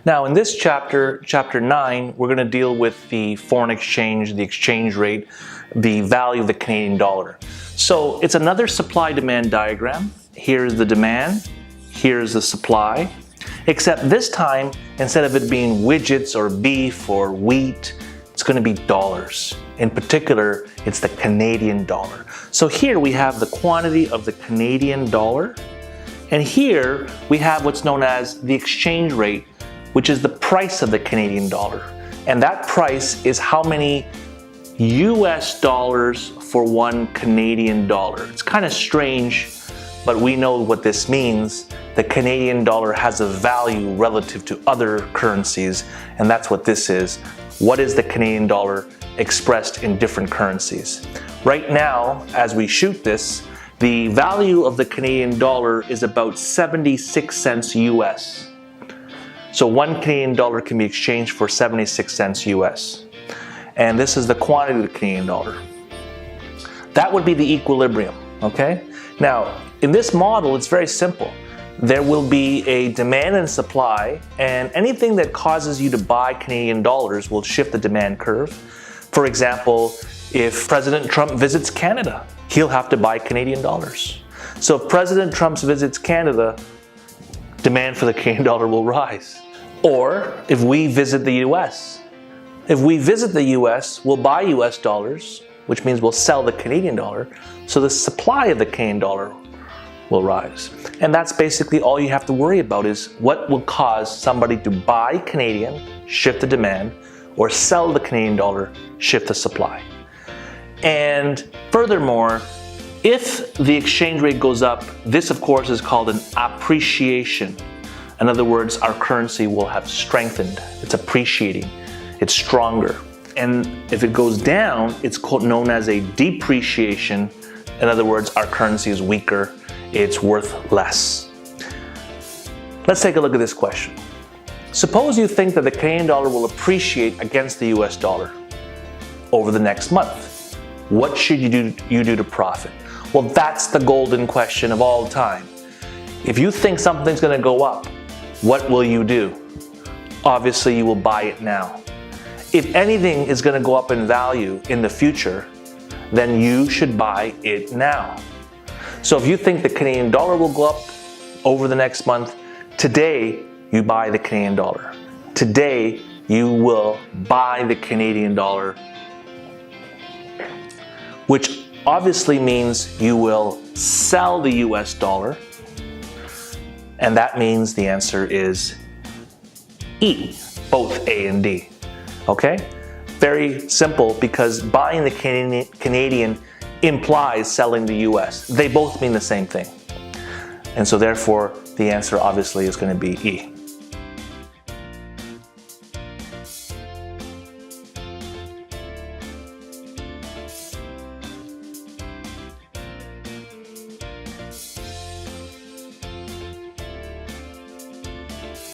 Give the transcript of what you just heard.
Now in this chapter, chapter 9, we're going to deal with the foreign exchange, the exchange rate, the value of the Canadian dollar. So it's another supply-demand diagram. Here's the demand, here's the supply, except this time, instead of it being widgets or beef or wheat, it's going to be dollars. In particular, it's the Canadian dollar. So here we have the quantity of the Canadian dollar, and here we have what's known as the exchange rate, which is the price of the Canadian dollar. And that price is how many US dollars for one Canadian dollar. It's kind of strange, but we know what this means. The Canadian dollar has a value relative to other currencies, and that's what this is. What is the Canadian dollar expressed in different currencies? Right now, as we shoot this, the value of the Canadian dollar is about 76 cents US. So one Canadian dollar can be exchanged for 76 cents US. And this is the quantity of the Canadian dollar. That would be the equilibrium, okay? Now, in this model, it's very simple. There will be a demand and supply, and anything that causes you to buy Canadian dollars will shift the demand curve. For example, if President Trump visits Canada, he'll have to buy Canadian dollars. So if President Trump visits Canada, demand for the Canadian dollar will rise. Or if we visit the US. If we visit the US, we'll buy US dollars, which means we'll sell the Canadian dollar, so the supply of the Canadian dollar will rise. And that's basically all you have to worry about, is what will cause somebody to buy Canadian, shift the demand, or sell the Canadian dollar, shift the supply. And furthermore, if the exchange rate goes up, this of course is called an appreciation. In other words, our currency will have strengthened. It's appreciating. It's stronger. And if it goes down, it's known as a depreciation. In other words, our currency is weaker. It's worth less. Let's take a look at this question. Suppose you think that the Canadian dollar will appreciate against the US dollar over the next month. What should you do to profit? Well, that's the golden question of all time. If you think something's going to go up, what will you do? Obviously, you will buy it now. If anything is going to go up in value in the future, then you should buy it now. So if you think the Canadian dollar will go up over the next month, today you buy the Canadian dollar. Today you will buy the Canadian dollar, which obviously means you will sell the US dollar, and that means the answer is E, both A and D. Okay? Very simple, because buying the Canadian implies selling the US. They both mean the same thing. And so therefore, the answer obviously is going to be E.